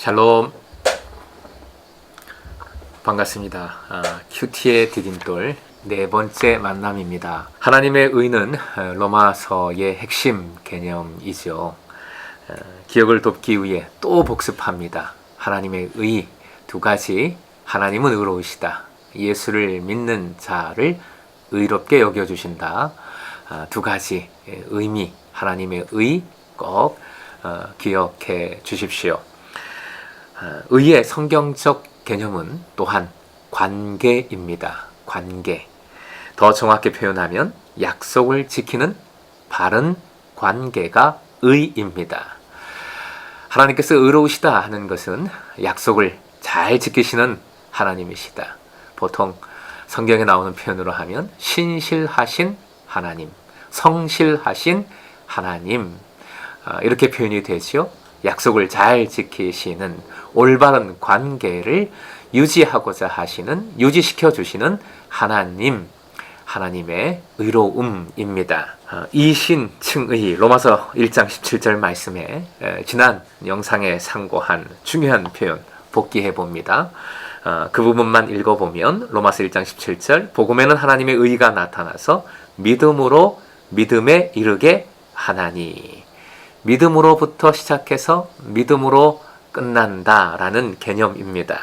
샬롬. 반갑습니다. 큐티의 디딤돌 네 번째 만남입니다. 하나님의 의는 로마서의 핵심 개념이죠. 기억을 돕기 위해 또 복습합니다. 하나님의 의 두 가지. 하나님은 의로우시다. 예수를 믿는 자를 의롭게 여겨주신다. 두 가지 의미, 하나님의 의 꼭 기억해 주십시오. 의의 성경적 개념은 또한 관계입니다. 관계. 더 정확히 표현하면 약속을 지키는 바른 관계가 의입니다. 하나님께서 의로우시다 하는 것은 약속을 잘 지키시는 하나님이시다. 보통 성경에 나오는 표현으로 하면 신실하신 하나님, 성실하신 하나님, 이렇게 표현이 되죠. 약속을 잘 지키시는 올바른 관계를 유지하고자 하시는, 유지시켜 주시는 하나님, 하나님의 의로움입니다. 이신칭의 로마서 1장 17절 말씀에 지난 영상에 상고한 중요한 표현 복기해 봅니다. 그 부분만 읽어보면 로마서 1장 17절 복음에는 하나님의 의가 나타나서 믿음으로 믿음에 이르게 하나니, 믿음으로부터 시작해서 믿음으로 끝난다라는 개념입니다.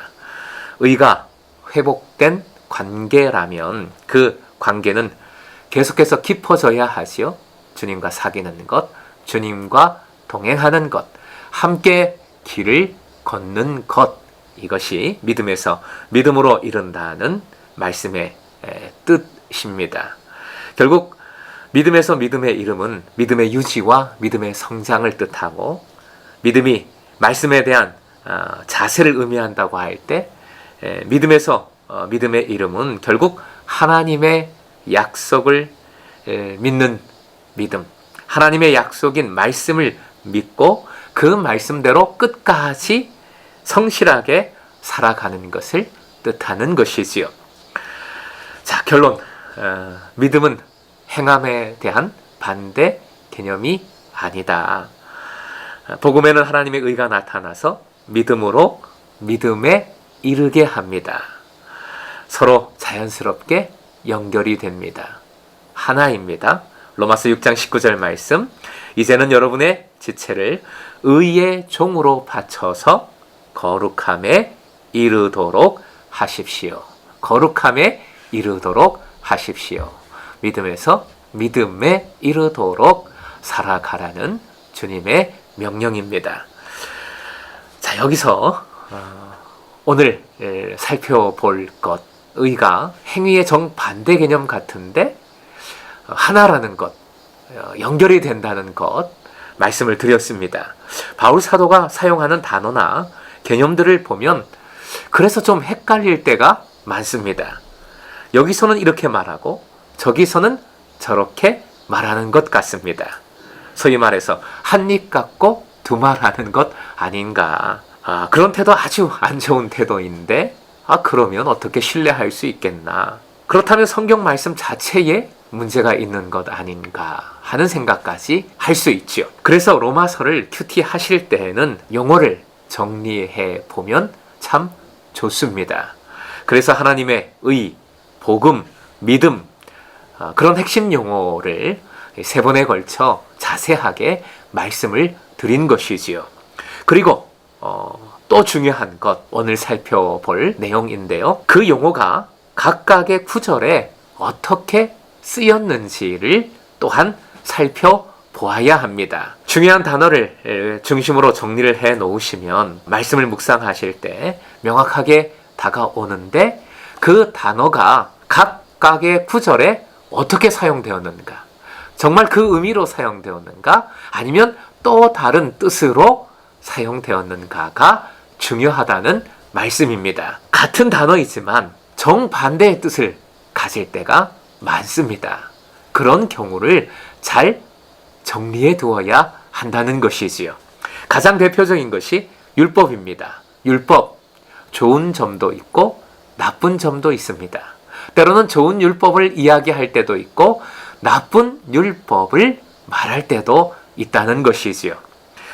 의가 회복된 관계라면 그 관계는 계속해서 깊어져야 하지요. 주님과 사귀는 것, 주님과 동행하는 것, 함께 길을 걷는 것, 이것이 믿음에서 믿음으로 이른다는 말씀의 뜻입니다. 결국 믿음에서 믿음의 이름은 믿음의 유지와 믿음의 성장을 뜻하고, 믿음이 말씀에 대한 자세를 의미한다고 할 때 믿음에서 믿음의 이름은 결국 하나님의 약속을 믿는 믿음, 하나님의 약속인 말씀을 믿고 그 말씀대로 끝까지 성실하게 살아가는 것을 뜻하는 것이지요. 자, 결론. 믿음은 행함에 대한 반대 개념이 아니다. 복음에는 하나님의 의가 나타나서 믿음으로 믿음에 이르게 합니다. 서로 자연스럽게 연결이 됩니다. 하나입니다. 로마서 6장 19절 말씀, 이제는 여러분의 지체를 의의 종으로 바쳐서 거룩함에 이르도록 하십시오. 거룩함에 이르도록 하십시오. 믿음에서 믿음에 이르도록 살아가라는 주님의 명령입니다. 자, 여기서 오늘 살펴볼 것, 의가 행위의 정반대 개념 같은데 하나라는 것, 연결이 된다는 것 말씀을 드렸습니다. 바울 사도가 사용하는 단어나 개념들을 보면 그래서 좀 헷갈릴 때가 많습니다. 여기서는 이렇게 말하고 저기서는 저렇게 말하는 것 같습니다. 소위 말해서 한 입 갖고 두 말 하는 것 아닌가. 그런 태도 아주 안 좋은 태도인데 그러면 어떻게 신뢰할 수 있겠나. 그렇다면 성경 말씀 자체에 문제가 있는 것 아닌가 하는 생각까지 할 수 있죠. 그래서 로마서를 큐티 하실 때에는 용어를 정리해 보면 참 좋습니다. 그래서 하나님의 의, 복음, 믿음, 그런 핵심 용어를 세 번에 걸쳐 자세하게 말씀을 드린 것이지요. 그리고 또 중요한 것, 오늘 살펴볼 내용인데요. 그 용어가 각각의 구절에 어떻게 쓰였는지를 또한 살펴보아야 합니다. 중요한 단어를 중심으로 정리를 해 놓으시면 말씀을 묵상하실 때 명확하게 다가오는데, 그 단어가 각각의 구절에 어떻게 사용되었는가, 정말 그 의미로 사용되었는가, 아니면 또 다른 뜻으로 사용되었는가가 중요하다는 말씀입니다. 같은 단어이지만 정반대의 뜻을 가질 때가 많습니다. 그런 경우를 잘 정리해 두어야 한다는 것이지요. 가장 대표적인 것이 율법입니다. 율법, 좋은 점도 있고 나쁜 점도 있습니다. 때로는 좋은 율법을 이야기할 때도 있고 나쁜 율법을 말할 때도 있다는 것이지요.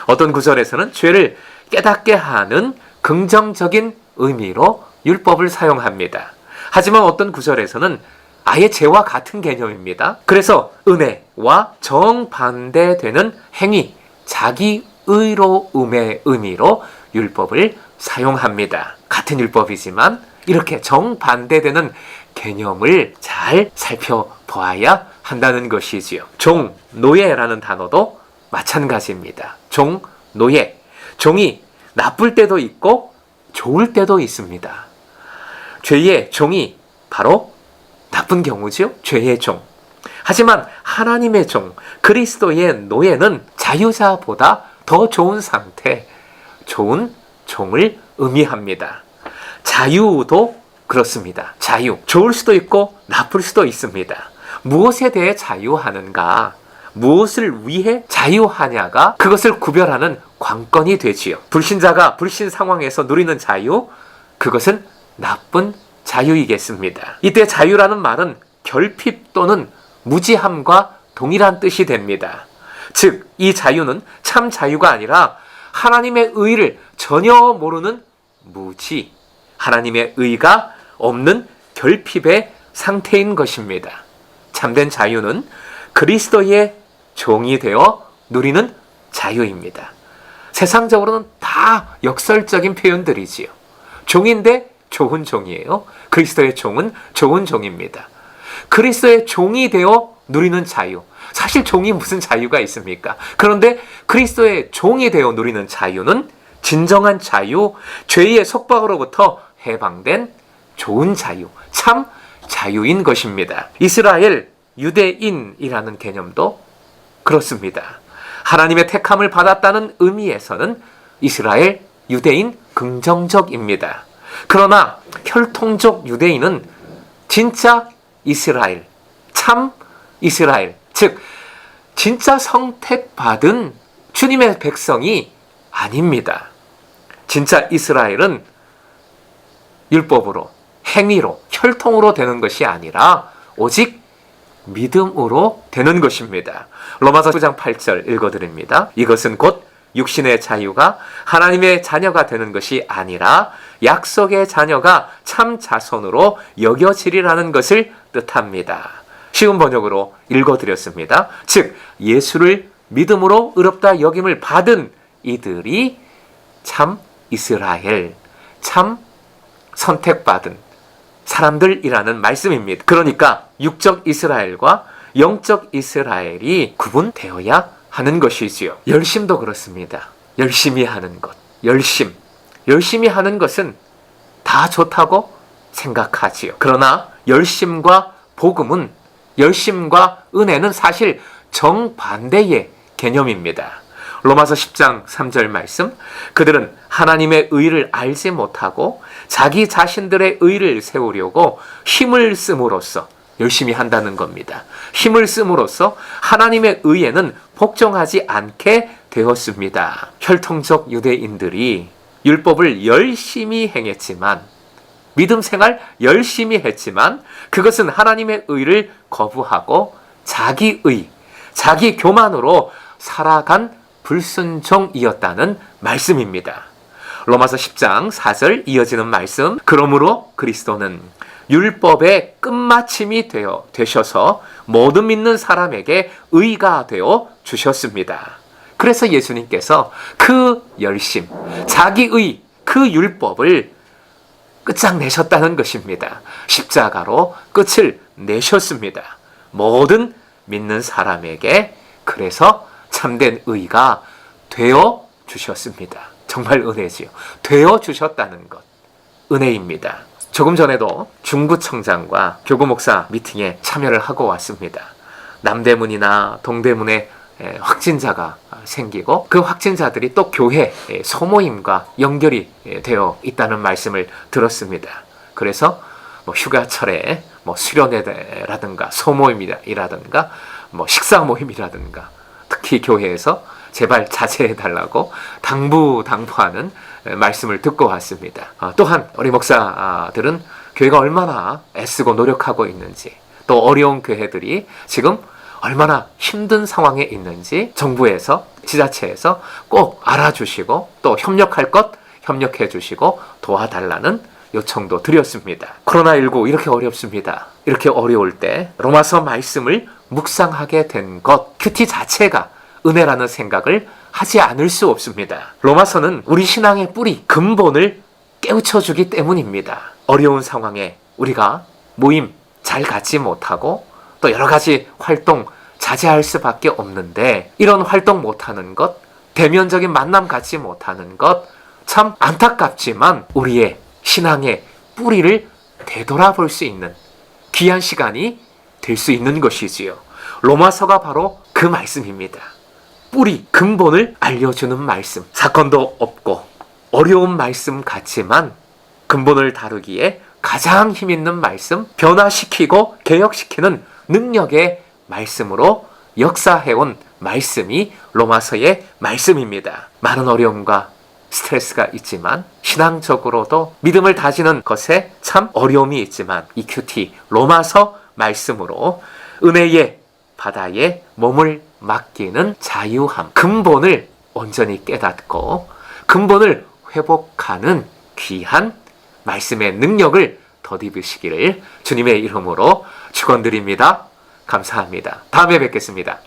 어떤 구절에서는 죄를 깨닫게 하는 긍정적인 의미로 율법을 사용합니다. 하지만 어떤 구절에서는 아예 죄와 같은 개념입니다. 그래서 은혜와 정반대되는 행위, 자기 의로움의 의미로 율법을 사용합니다. 같은 율법이지만 이렇게 정반대되는 개념을 잘 살펴보아야 한다는 것이지요. 종, 노예라는 단어도 마찬가지입니다. 종, 노예. 종이 나쁠 때도 있고 좋을 때도 있습니다. 죄의 종이 바로 나쁜 경우죠. 죄의 종. 하지만 하나님의 종, 그리스도의 노예는 자유자보다 더 좋은 상태, 좋은 종을 의미합니다. 자유도 그렇습니다. 자유. 좋을 수도 있고 나쁠 수도 있습니다. 무엇에 대해 자유하는가? 무엇을 위해 자유하냐가 그것을 구별하는 관건이 되지요. 불신자가 불신 상황에서 누리는 자유, 그것은 나쁜 자유이겠습니다. 이때 자유라는 말은 결핍 또는 무지함과 동일한 뜻이 됩니다. 즉, 이 자유는 참 자유가 아니라 하나님의 의를 전혀 모르는 무지, 하나님의 의가 없는 결핍의 상태인 것입니다. 참된 자유는 그리스도의 종이 되어 누리는 자유입니다. 세상적으로는 다 역설적인 표현들이지요. 종인데 좋은 종이에요. 그리스도의 종은 좋은 종입니다. 그리스도의 종이 되어 누리는 자유. 사실 종이 무슨 자유가 있습니까? 그런데 그리스도의 종이 되어 누리는 자유는 진정한 자유, 죄의 속박으로부터 해방된 좋은 자유, 참 자유인 것입니다. 이스라엘, 유대인이라는 개념도 그렇습니다. 하나님의 택함을 받았다는 의미에서는 이스라엘, 유대인 긍정적입니다. 그러나 혈통적 유대인은 진짜 이스라엘, 참 이스라엘, 즉 진짜 선택받은 주님의 백성이 아닙니다. 진짜 이스라엘은 율법으로, 행위로, 혈통으로 되는 것이 아니라 오직 믿음으로 되는 것입니다. 로마서 9장 8절 읽어드립니다. 이것은 곧 육신의 자유가 하나님의 자녀가 되는 것이 아니라 약속의 자녀가 참 자손으로 여겨지리라는 것을 뜻합니다. 쉬운 번역으로 읽어드렸습니다. 즉 예수를 믿음으로 의롭다 여김을 받은 이들이 참 이스라엘, 참 선택받은 사람들이라는 말씀입니다. 그러니까 육적 이스라엘과 영적 이스라엘이 구분되어야 하는 것이지요. 열심도 그렇습니다. 열심히 하는 것, 열심히 하는 것은 다 좋다고 생각하지요. 그러나 열심과 복음은, 열심과 은혜는 사실 정반대의 개념입니다. 로마서 10장 3절 말씀, 그들은 하나님의 의를 알지 못하고 자기 자신들의 의를 세우려고 힘을 씀으로써, 열심히 한다는 겁니다. 힘을 씀으로써 하나님의 의에는 복종하지 않게 되었습니다. 혈통적 유대인들이 율법을 열심히 행했지만, 믿음 생활 열심히 했지만 그것은 하나님의 의를 거부하고 자기 의, 자기 교만으로 살아간 불순종이었다는 말씀입니다. 로마서 10장 4절 이어지는 말씀, 그러므로 그리스도는 율법의 끝마침이 되셔서 모든 믿는 사람에게 의가 되어 주셨습니다. 그래서 예수님께서 그 열심, 자기의 그 율법을 끝장내셨다는 것입니다. 십자가로 끝을 내셨습니다. 모든 믿는 사람에게 그래서 참된 의가 되어 주셨습니다. 정말 은혜지요. 되어 주셨다는 것, 은혜입니다. 조금 전에도 중구청장과 교구 목사 미팅에 참여를 하고 왔습니다. 남대문이나 동대문에 확진자가 생기고 그 확진자들이 또 교회 소모임과 연결이 되어 있다는 말씀을 들었습니다. 그래서 휴가철에 수련회라든가 소모임이라든가 식사 모임이라든가 특히 교회에서 제발 자제해달라고 당부하는 말씀을 듣고 왔습니다. 또한 우리 목사들은 교회가 얼마나 애쓰고 노력하고 있는지, 또 어려운 교회들이 지금 얼마나 힘든 상황에 있는지 정부에서, 지자체에서 꼭 알아주시고 또 협력할 것 협력해 주시고 도와달라는 요청도 드렸습니다. 코로나19 이렇게 어렵습니다. 이렇게 어려울 때 로마서 말씀을 묵상하게 된 것, 큐티 자체가 은혜라는 생각을 하지 않을 수 없습니다. 로마서는 우리 신앙의 뿌리, 근본을 깨우쳐주기 때문입니다. 어려운 상황에 우리가 모임 잘 갖지 못하고 또 여러 가지 활동 자제할 수밖에 없는데, 이런 활동 못하는 것, 대면적인 만남 갖지 못하는 것 참 안타깝지만 우리의 신앙의 뿌리를 되돌아볼 수 있는 귀한 시간이 될 수 있는 것이지요. 로마서가 바로 그 말씀입니다. 뿌리, 근본을 알려주는 말씀. 사건도 없고 어려운 말씀 같지만 근본을 다루기에 가장 힘있는 말씀, 변화시키고 개혁시키는 능력의 말씀으로 역사해온 말씀이 로마서의 말씀입니다. 많은 어려움과 스트레스가 있지만 신앙적으로도 믿음을 다지는 것에 참 어려움이 있지만 이 큐티 로마서 말씀으로 은혜의 바다에 몸을 맡기는 자유함, 근본을 온전히 깨닫고 근본을 회복하는 귀한 말씀의 능력을 덧입으시기를 주님의 이름으로 축원드립니다. 감사합니다. 다음에 뵙겠습니다.